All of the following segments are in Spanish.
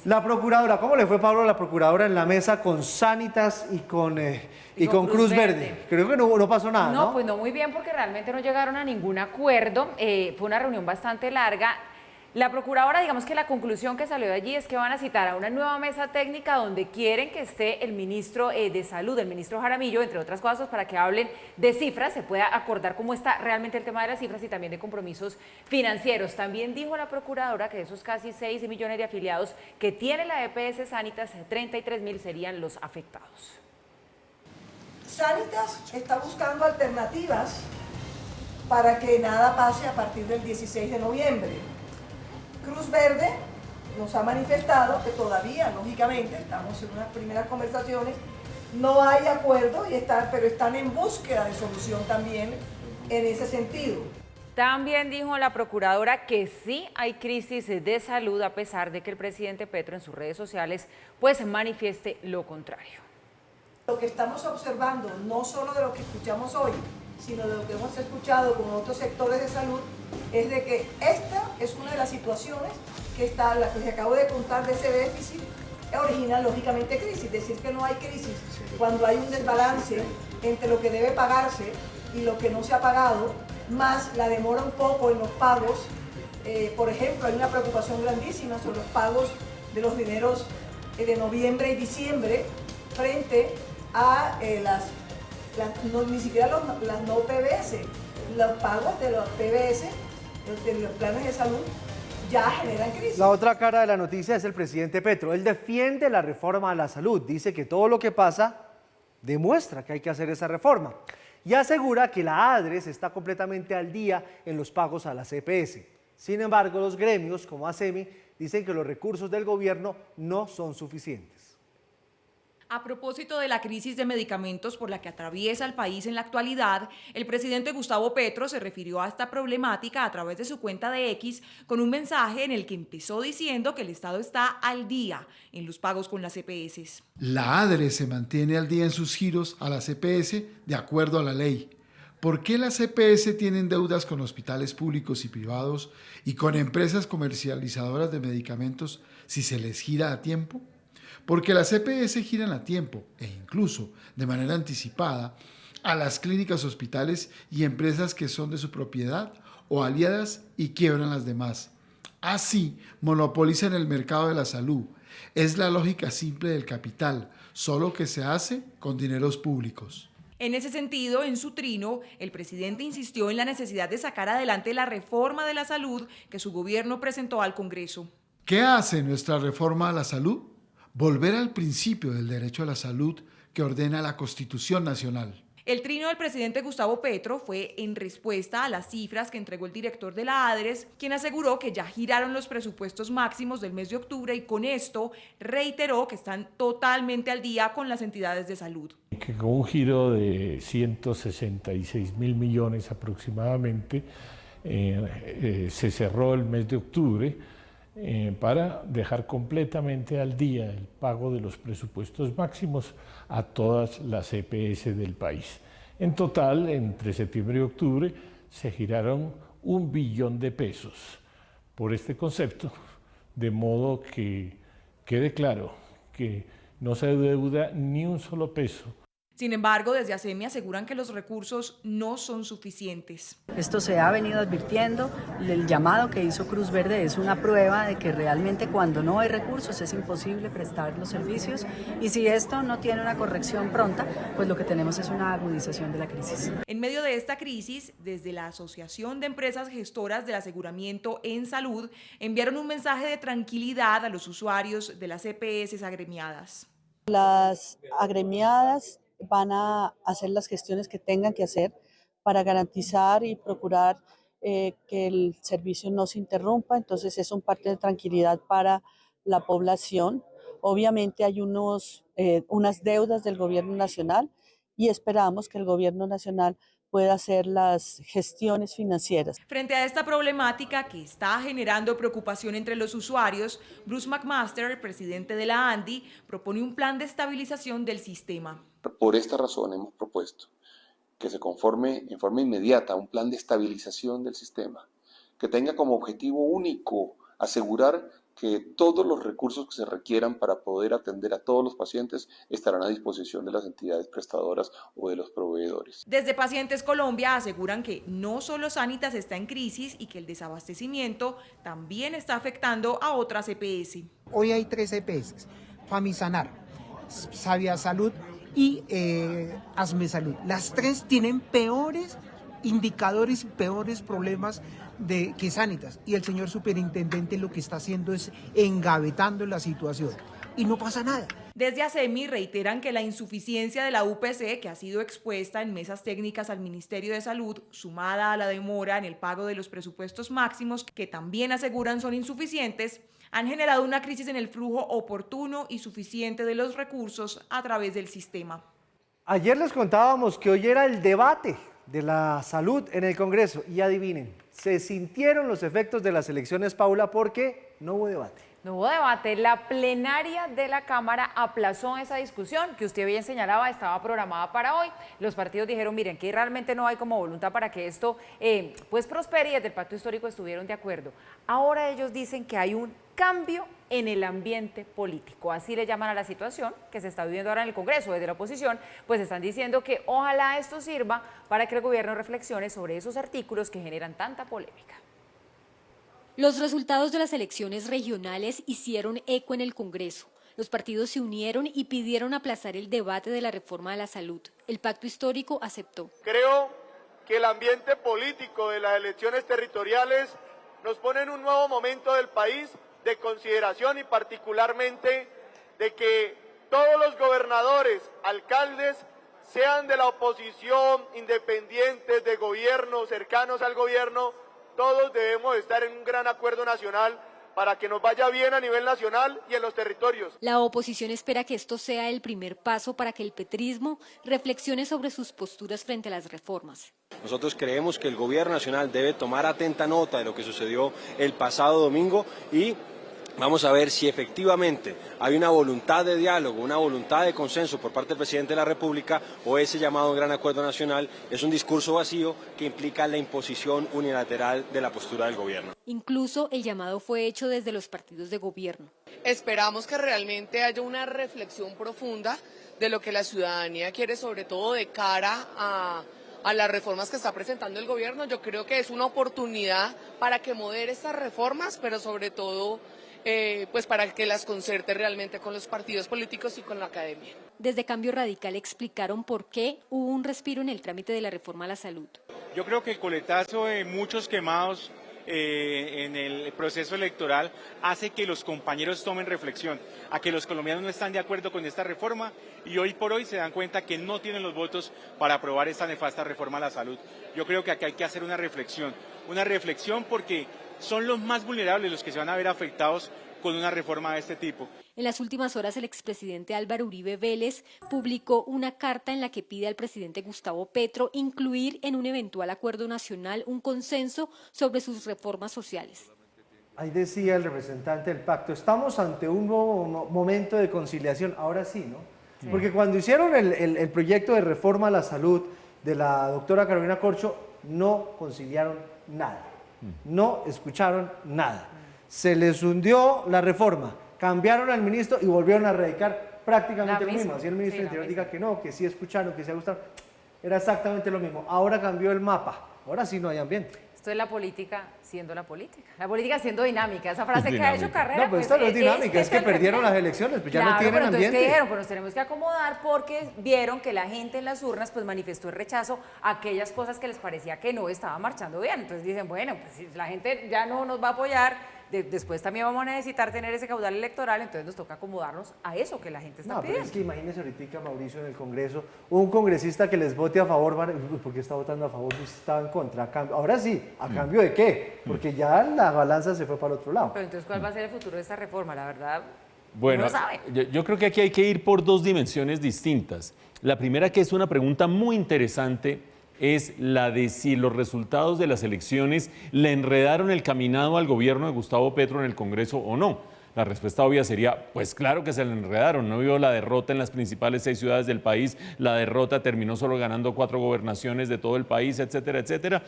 La procuradora, ¿cómo le fue, Pablo, a la procuradora en la mesa con Sanitas y con Cruz Verde? Creo que no pasó nada, ¿no? No, pues no muy bien porque realmente no llegaron a ningún acuerdo. Fue una reunión bastante larga. La procuradora, digamos que la conclusión que salió de allí es que van a citar a una nueva mesa técnica donde quieren que esté el ministro de Salud, el ministro Jaramillo, entre otras cosas, para que hablen de cifras, se pueda acordar cómo está realmente el tema de las cifras y también de compromisos financieros. También dijo la procuradora que de esos casi 6 millones de afiliados que tiene la EPS Sanitas, 33.000 serían los afectados. Sanitas está buscando alternativas para que nada pase a partir del 16 de noviembre. Cruz Verde nos ha manifestado que todavía, lógicamente, estamos en unas primeras conversaciones, no hay acuerdo, pero están en búsqueda de solución también en ese sentido. También dijo la procuradora que sí hay crisis de salud, a pesar de que el presidente Petro en sus redes sociales pues manifieste lo contrario. Lo que estamos observando, no solo de lo que escuchamos hoy, sino de lo que hemos escuchado con otros sectores de salud, es de que esta es una de las situaciones la que acabo de contar de ese déficit, origina lógicamente crisis. Decir que no hay crisis cuando hay un desbalance entre lo que debe pagarse y lo que no se ha pagado, más la demora un poco en los pagos. Por ejemplo, hay una preocupación grandísima sobre los pagos de los dineros de noviembre y diciembre frente a ni siquiera las no PBS, los pagos de los PBS, de los planes de salud, ya generan crisis. La otra cara de la noticia es el presidente Petro. Él defiende la reforma a la salud, dice que todo lo que pasa demuestra que hay que hacer esa reforma y asegura que la ADRES está completamente al día en los pagos a las EPS. Sin embargo, los gremios como ASEMI dicen que los recursos del gobierno no son suficientes. A propósito de la crisis de medicamentos por la que atraviesa el país en la actualidad, el presidente Gustavo Petro se refirió a esta problemática a través de su cuenta de X con un mensaje en el que empezó diciendo que el Estado está al día en los pagos con las EPS. La ADRE se mantiene al día en sus giros a las EPS de acuerdo a la ley. ¿Por qué las EPS tienen deudas con hospitales públicos y privados y con empresas comercializadoras de medicamentos si se les gira a tiempo? Porque las EPS giran a tiempo e incluso de manera anticipada a las clínicas, hospitales y empresas que son de su propiedad o aliadas y quiebran las demás. Así monopolizan el mercado de la salud. Es la lógica simple del capital, solo que se hace con dineros públicos. En ese sentido, en su trino, el presidente insistió en la necesidad de sacar adelante la reforma de la salud que su gobierno presentó al Congreso. ¿Qué hace nuestra reforma a la salud? Volver al principio del derecho a la salud que ordena la Constitución Nacional. El trino del presidente Gustavo Petro fue en respuesta a las cifras que entregó el director de la ADRES, quien aseguró que ya giraron los presupuestos máximos del mes de octubre y con esto reiteró que están totalmente al día con las entidades de salud. Que con un giro de 166.000 millones aproximadamente se cerró el mes de octubre para dejar completamente al día el pago de los presupuestos máximos a todas las EPS del país. En total, entre septiembre y octubre, se giraron 1 billón de pesos por este concepto, de modo que quede claro que no se deuda ni un solo peso. Sin embargo, desde ASEMI aseguran que los recursos no son suficientes. Esto se ha venido advirtiendo, el llamado que hizo Cruz Verde es una prueba de que realmente cuando no hay recursos es imposible prestar los servicios y si esto no tiene una corrección pronta, pues lo que tenemos es una agudización de la crisis. En medio de esta crisis, desde la Asociación de Empresas Gestoras del Aseguramiento en Salud, enviaron un mensaje de tranquilidad a los usuarios de las EPS agremiadas. Las agremiadas van a hacer las gestiones que tengan que hacer para garantizar y procurar que el servicio no se interrumpa, entonces es un parte de tranquilidad para la población. Obviamente hay unas deudas del gobierno nacional y esperamos que el gobierno nacional pueda hacer las gestiones financieras. Frente a esta problemática que está generando preocupación entre los usuarios, Bruce McMaster, presidente de la ANDI, propone un plan de estabilización del sistema. Por esta razón hemos propuesto que se conforme en forma inmediata un plan de estabilización del sistema, que tenga como objetivo único asegurar que todos los recursos que se requieran para poder atender a todos los pacientes estarán a disposición de las entidades prestadoras o de los proveedores. Desde Pacientes Colombia aseguran que no solo Sanitas está en crisis y que el desabastecimiento también está afectando a otras EPS. Hoy hay 3 EPS, Famisanar, Sabia Salud y Asme Salud. Las 3 tienen peores indicadores y peores problemas que Sanitas, y el señor superintendente lo que está haciendo es engavetando la situación y no pasa nada. Desde ASEMI reiteran que la insuficiencia de la UPC, que ha sido expuesta en mesas técnicas al Ministerio de Salud, sumada a la demora en el pago de los presupuestos máximos, que también aseguran son insuficientes, han generado una crisis en el flujo oportuno y suficiente de los recursos a través del sistema. Ayer les contábamos que hoy era el debate de la salud en el Congreso y adivinen, se sintieron los efectos de las elecciones, Paula, porque no hubo debate. No hubo debate. La plenaria de la Cámara aplazó esa discusión que usted bien señalaba, estaba programada para hoy. Los partidos dijeron, miren, que realmente no hay como voluntad para que esto pues prospere, y desde el Pacto Histórico estuvieron de acuerdo. Ahora ellos dicen que hay un cambio en el ambiente político, así le llaman a la situación que se está viviendo ahora en el Congreso. Desde la oposición pues están diciendo que ojalá esto sirva para que el gobierno reflexione sobre esos artículos que generan tanta polémica. Los resultados de las elecciones regionales hicieron eco en el Congreso. Los partidos se unieron y pidieron aplazar el debate de la reforma de la salud. El Pacto Histórico aceptó. Creo que el ambiente político de las elecciones territoriales nos pone en un nuevo momento del país de consideración, y particularmente de que todos los gobernadores, alcaldes, sean de la oposición, independientes, de gobierno, cercanos al gobierno, todos debemos estar en un gran acuerdo nacional para que nos vaya bien a nivel nacional y en los territorios. La oposición espera que esto sea el primer paso para que el petrismo reflexione sobre sus posturas frente a las reformas. Nosotros creemos que el gobierno nacional debe tomar atenta nota de lo que sucedió el pasado domingo y vamos a ver si efectivamente hay una voluntad de diálogo, una voluntad de consenso por parte del presidente de la República, o ese llamado gran acuerdo nacional es un discurso vacío que implica la imposición unilateral de la postura del gobierno. Incluso el llamado fue hecho desde los partidos de gobierno. Esperamos que realmente haya una reflexión profunda de lo que la ciudadanía quiere, sobre todo de cara a las reformas que está presentando el gobierno. Yo creo que es una oportunidad para que modere estas reformas, pero sobre todo pues para que las concerte realmente con los partidos políticos y con la academia. Desde Cambio Radical explicaron por qué hubo un respiro en el trámite de la reforma a la salud. Yo creo que el coletazo de muchos quemados en el proceso electoral hace que los compañeros tomen reflexión, a que los colombianos no están de acuerdo con esta reforma y hoy por hoy se dan cuenta que no tienen los votos para aprobar esta nefasta reforma a la salud. Yo creo que aquí hay que hacer una reflexión porque son los más vulnerables los que se van a ver afectados con una reforma de este tipo. En las últimas horas, el expresidente Álvaro Uribe Vélez publicó una carta en la que pide al presidente Gustavo Petro incluir en un eventual acuerdo nacional un consenso sobre sus reformas sociales. Ahí decía el representante del pacto, estamos ante un nuevo momento de conciliación, ahora sí, ¿no? Sí. Porque cuando hicieron el proyecto de reforma a la salud de la doctora Carolina Corcho, no conciliaron nada, no escucharon nada. Se les hundió la reforma, cambiaron al ministro y volvieron a radicar prácticamente lo mismo. Así el ministro del Interior diga que no, que sí escucharon, que sí gustaron, era exactamente lo mismo. Ahora cambió el mapa, ahora sí no hay ambiente. Esto es la política siendo siendo dinámica, esa frase que ha hecho Carrera. No, pues esta no es dinámica, es que perdieron las elecciones, pues ya no tienen ambiente. Entonces, ¿qué dijeron? Pues nos tenemos que acomodar porque vieron que la gente en las urnas pues manifestó el rechazo a aquellas cosas que les parecía que no estaba marchando bien. Entonces dicen, bueno, pues si la gente ya no nos va a apoyar, después también vamos a necesitar tener ese caudal electoral, entonces nos toca acomodarnos a eso que la gente está pidiendo. Pero es que imagínense ahorita, Mauricio, en el Congreso, un congresista que les vote a favor, ¿por qué está votando a favor? Pues estaba en contra. Ahora sí, ¿a cambio de qué? Porque ya la balanza se fue para el otro lado. Pero entonces, ¿cuál va a ser el futuro de esta reforma? La verdad, bueno, no sabe. Yo creo que aquí hay que ir por dos dimensiones distintas. La primera, que es una pregunta muy interesante, es la de si los resultados de las elecciones le enredaron el caminado al gobierno de Gustavo Petro en el Congreso o no. La respuesta obvia sería, pues claro que se le enredaron, no vio la derrota en las principales 6 ciudades del país, la derrota terminó solo ganando 4 gobernaciones de todo el país, etcétera, etcétera.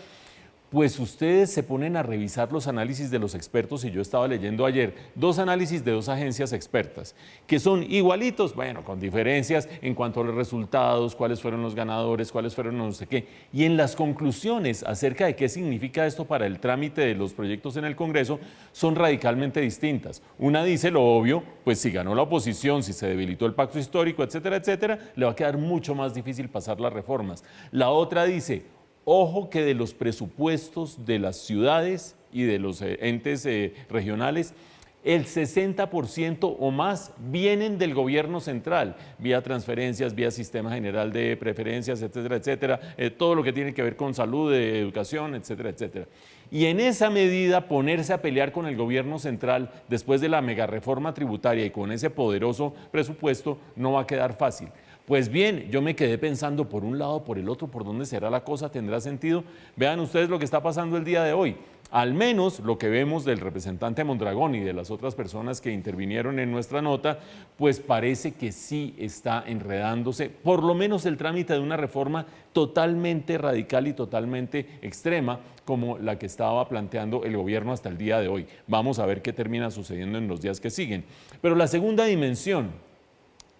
pues ustedes se ponen a revisar los análisis de los expertos, y yo estaba leyendo ayer 2 análisis de 2 agencias expertas, que son igualitos, bueno, con diferencias en cuanto a los resultados, cuáles fueron los ganadores, cuáles fueron no sé qué, y en las conclusiones acerca de qué significa esto para el trámite de los proyectos en el Congreso, son radicalmente distintas. Una dice lo obvio, pues si ganó la oposición, si se debilitó el pacto histórico, etcétera, etcétera, le va a quedar mucho más difícil pasar las reformas. La otra dice, ojo que de los presupuestos de las ciudades y de los entes regionales, el 60% o más vienen del gobierno central, vía transferencias, vía sistema general de preferencias, etcétera, etcétera, todo lo que tiene que ver con salud, educación, etcétera, etcétera. Y en esa medida ponerse a pelear con el gobierno central después de la megareforma tributaria y con ese poderoso presupuesto no va a quedar fácil. Pues bien, yo me quedé pensando por un lado, por el otro, por dónde será la cosa, tendrá sentido. Vean ustedes lo que está pasando el día de hoy. Al menos lo que vemos del representante Mondragón y de las otras personas que intervinieron en nuestra nota, pues parece que sí está enredándose, por lo menos el trámite de una reforma totalmente radical y totalmente extrema, como la que estaba planteando el gobierno hasta el día de hoy. Vamos a ver qué termina sucediendo en los días que siguen. Pero la segunda dimensión,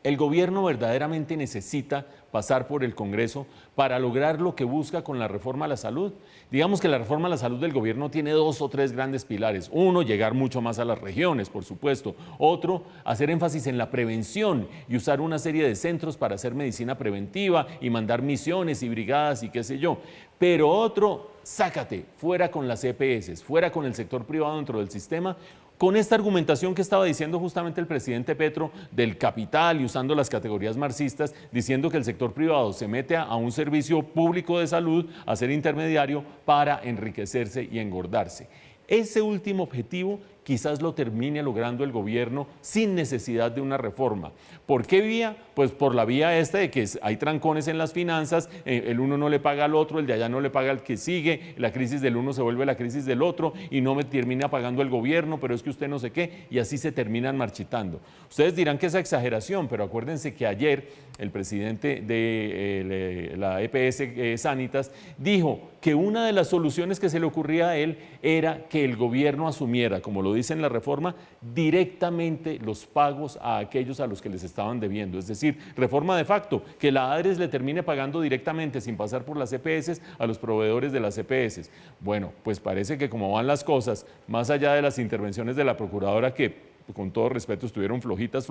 el gobierno verdaderamente necesita pasar por el Congreso para lograr lo que busca con la reforma a la salud. Digamos que la reforma a la salud del gobierno tiene 2 o 3 grandes pilares. Uno, llegar mucho más a las regiones, por supuesto. Otro, hacer énfasis en la prevención y usar una serie de centros para hacer medicina preventiva y mandar misiones y brigadas y qué sé yo. Pero otro, sácate, fuera con las EPS, fuera con el sector privado dentro del sistema, con esta argumentación que estaba diciendo justamente el presidente Petro del capital y usando las categorías marxistas, diciendo que el sector privado se mete a un servicio público de salud, a ser intermediario para enriquecerse y engordarse. Ese último objetivo quizás lo termine logrando el gobierno sin necesidad de una reforma. ¿Por qué vía? Pues por la vía esta de que hay trancones en las finanzas, el uno no le paga al otro, el de allá no le paga al que sigue, la crisis del uno se vuelve la crisis del otro y no me termina pagando el gobierno, pero es que usted no sé qué, y así se terminan marchitando. Ustedes dirán que es exageración, pero acuérdense que ayer el presidente de la EPS Sanitas dijo que una de las soluciones que se le ocurría a él era que el gobierno asumiera, como lo dice en la reforma, directamente los pagos a aquellos a los que les estaban debiendo. Es decir, reforma de facto, que la ADRES le termine pagando directamente, sin pasar por las EPS, a los proveedores de las EPS. Bueno, pues parece que como van las cosas, más allá de las intervenciones de la procuradora que con todo respeto estuvieron flojitas,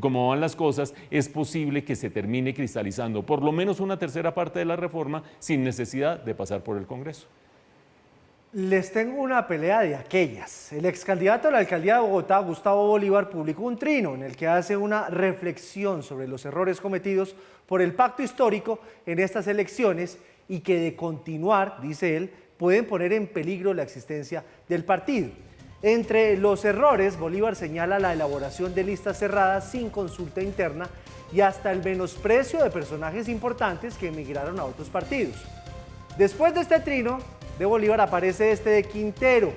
como van las cosas, es posible que se termine cristalizando por lo menos una tercera parte de la reforma sin necesidad de pasar por el Congreso. Les tengo una pelea de aquellas. El ex candidato a la alcaldía de Bogotá, Gustavo Bolívar, publicó un trino en el que hace una reflexión sobre los errores cometidos por el pacto histórico en estas elecciones y que de continuar, dice él, pueden poner en peligro la existencia del partido. Entre los errores, Bolívar señala la elaboración de listas cerradas sin consulta interna y hasta el menosprecio de personajes importantes que emigraron a otros partidos. Después de este trino de Bolívar aparece este de Quintero,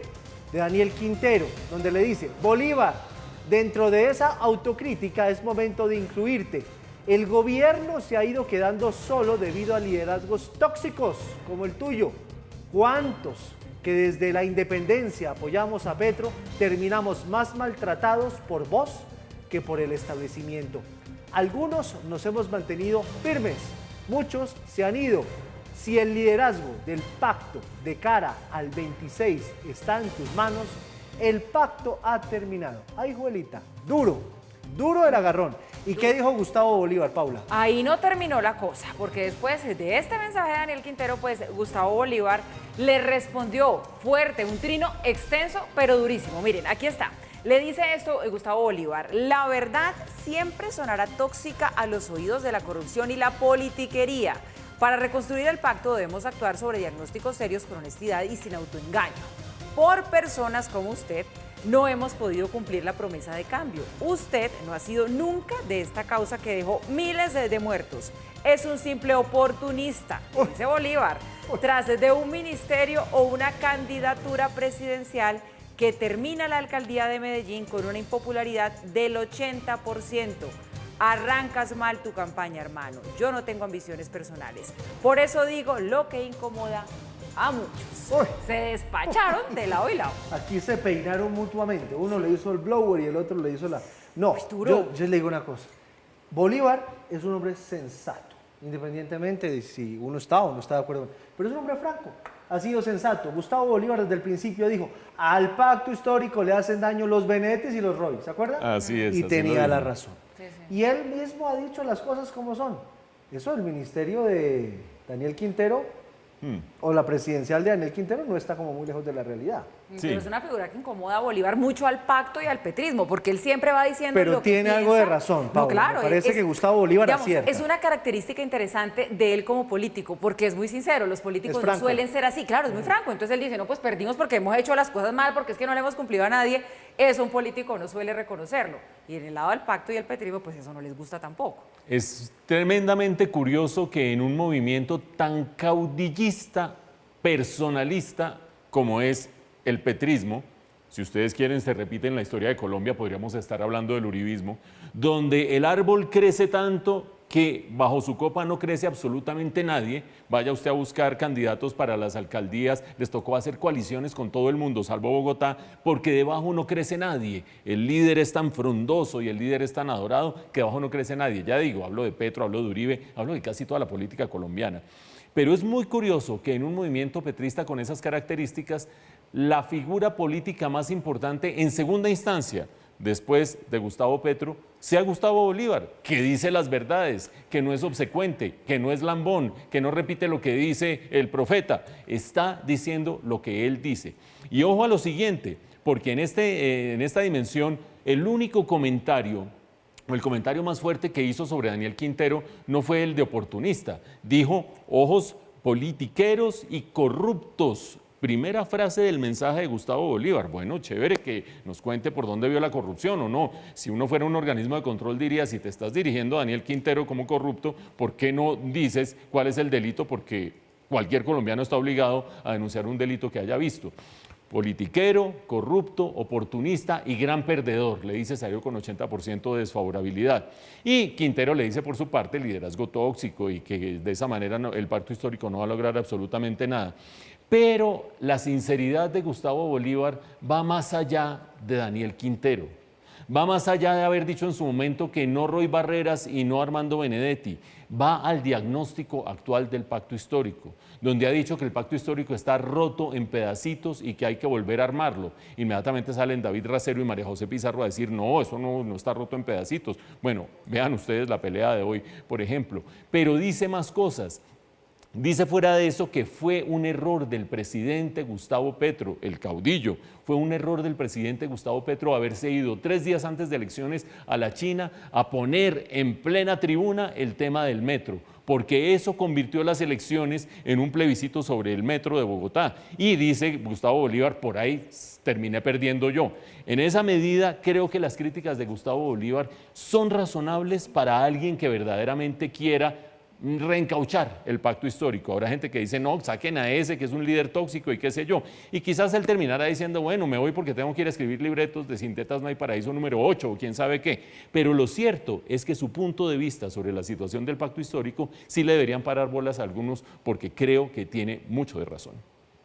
de Daniel Quintero, donde le dice: Bolívar, dentro de esa autocrítica es momento de incluirte. El gobierno se ha ido quedando solo debido a liderazgos tóxicos como el tuyo. ¿Cuántos que desde la independencia apoyamos a Petro terminamos más maltratados por vos que por el establecimiento? Algunos nos hemos mantenido firmes, muchos se han ido. Si el liderazgo del pacto de cara al 26 está en tus manos, el pacto ha terminado. Ay, Juelita, duro el agarrón. ¿Y qué dijo Gustavo Bolívar, Paula? Ahí no terminó la cosa, porque después de este mensaje de Daniel Quintero, pues Gustavo Bolívar le respondió fuerte, un trino extenso, pero durísimo. Miren, aquí está. Le dice esto Gustavo Bolívar: la verdad siempre sonará tóxica a los oídos de la corrupción y la politiquería. Para reconstruir el pacto debemos actuar sobre diagnósticos serios con honestidad y sin autoengaño. Por personas como usted, no hemos podido cumplir la promesa de cambio. Usted no ha sido nunca de esta causa que dejó miles de muertos. Es un simple oportunista, dice Bolívar, tras de un ministerio o una candidatura presidencial que termina la alcaldía de Medellín con una impopularidad del 80%. Arrancas mal tu campaña, hermano. Yo no tengo ambiciones personales. Por eso digo, lo que incomoda A muchos. Se despacharon de lado y lado. Aquí se peinaron mutuamente. Uno le hizo el blower y el otro le hizo la... No, duro. yo le digo una cosa. Bolívar es un hombre sensato, independientemente de si uno está o no está de acuerdo. Pero es un hombre franco. Ha sido sensato. Gustavo Bolívar desde el principio dijo, al pacto histórico le hacen daño los Benetes y los Roy, ¿se acuerdan? Así es. Y así tenía lo la dijo. razón. Y él mismo ha dicho las cosas como son. Eso del ministerio de Daniel Quintero o la presidencial de Daniel Quintero no está como muy lejos de la realidad. Pero es una figura que incomoda a Bolívar mucho al pacto y al petrismo, porque él siempre va diciendo Pero lo que tiene algo piensa. de razón, Paula. No, claro, Me parece que Gustavo Bolívar digamos, acierta. es una característica interesante de él como político, porque es muy sincero, los políticos no suelen ser así, claro, es muy franco, entonces él dice, no, pues perdimos porque hemos hecho las cosas mal, porque es que no le hemos cumplido a nadie, eso un político no suele reconocerlo, y en el lado del pacto y el petrismo, pues eso no les gusta tampoco. Es tremendamente curioso que en un movimiento tan caudillista, personalista como es el petrismo, si ustedes quieren se repite en la historia de Colombia, podríamos estar hablando del uribismo, donde el árbol crece tanto que bajo su copa no crece absolutamente nadie. Vaya usted a buscar candidatos para las alcaldías, les tocó hacer coaliciones con todo el mundo, salvo Bogotá, porque debajo no crece nadie. El líder es tan frondoso y el líder es tan adorado que debajo no crece nadie. Ya digo, hablo de Petro, hablo de Uribe, hablo de casi toda la política colombiana. Pero es muy curioso que en un movimiento petrista con esas características, la figura política más importante en segunda instancia, después de Gustavo Petro, sea Gustavo Bolívar, que dice las verdades, que no es obsecuente, que no es lambón, que no repite lo que dice el profeta, está diciendo lo que él dice. Y ojo a lo siguiente, porque en esta dimensión, el único comentario, o el comentario más fuerte que hizo sobre Daniel Quintero no fue el de oportunista, dijo ojos politiqueros y corruptos. Primera frase del mensaje de Gustavo Bolívar. Bueno, chévere que nos cuente por dónde vio la corrupción o no. Si uno fuera un organismo de control diría, si te estás dirigiendo a Daniel Quintero como corrupto, ¿por qué no dices cuál es el delito? Porque cualquier colombiano está obligado a denunciar un delito que haya visto. Politiquero, corrupto, oportunista y gran perdedor, le dice, salió con 80% de desfavorabilidad. Y Quintero le dice por su parte liderazgo tóxico y que de esa manera el pacto histórico no va a lograr absolutamente nada. Pero la sinceridad de Gustavo Bolívar va más allá de Daniel Quintero. Va más allá de haber dicho en su momento que no Roy Barreras y no Armando Benedetti. Va al diagnóstico actual del pacto histórico, donde ha dicho que el pacto histórico está roto en pedacitos y que hay que volver a armarlo. Inmediatamente salen David Racero y María José Pizarro a decir, no, eso no está roto en pedacitos. Bueno, vean ustedes la pelea de hoy, por ejemplo. Pero dice más cosas. Dice fuera de eso que fue un error del presidente Gustavo Petro, el caudillo, fue un error del presidente Gustavo Petro haberse ido 3 días antes de elecciones a la China a poner en plena tribuna el tema del metro, porque eso convirtió las elecciones en un plebiscito sobre el metro de Bogotá. Y dice Gustavo Bolívar, por ahí terminé perdiendo yo. En esa medida, creo que las críticas de Gustavo Bolívar son razonables para alguien que verdaderamente quiera reencauchar el pacto histórico. Habrá gente que dice, no, saquen a ese que es un líder tóxico y qué sé yo. Y quizás él terminará diciendo, bueno, me voy porque tengo que ir a escribir libretos de Sin Tetas No Hay Paraíso número 8 o quién sabe qué. Pero lo cierto es que su punto de vista sobre la situación del pacto histórico sí le deberían parar bolas a algunos porque creo que tiene mucho de razón.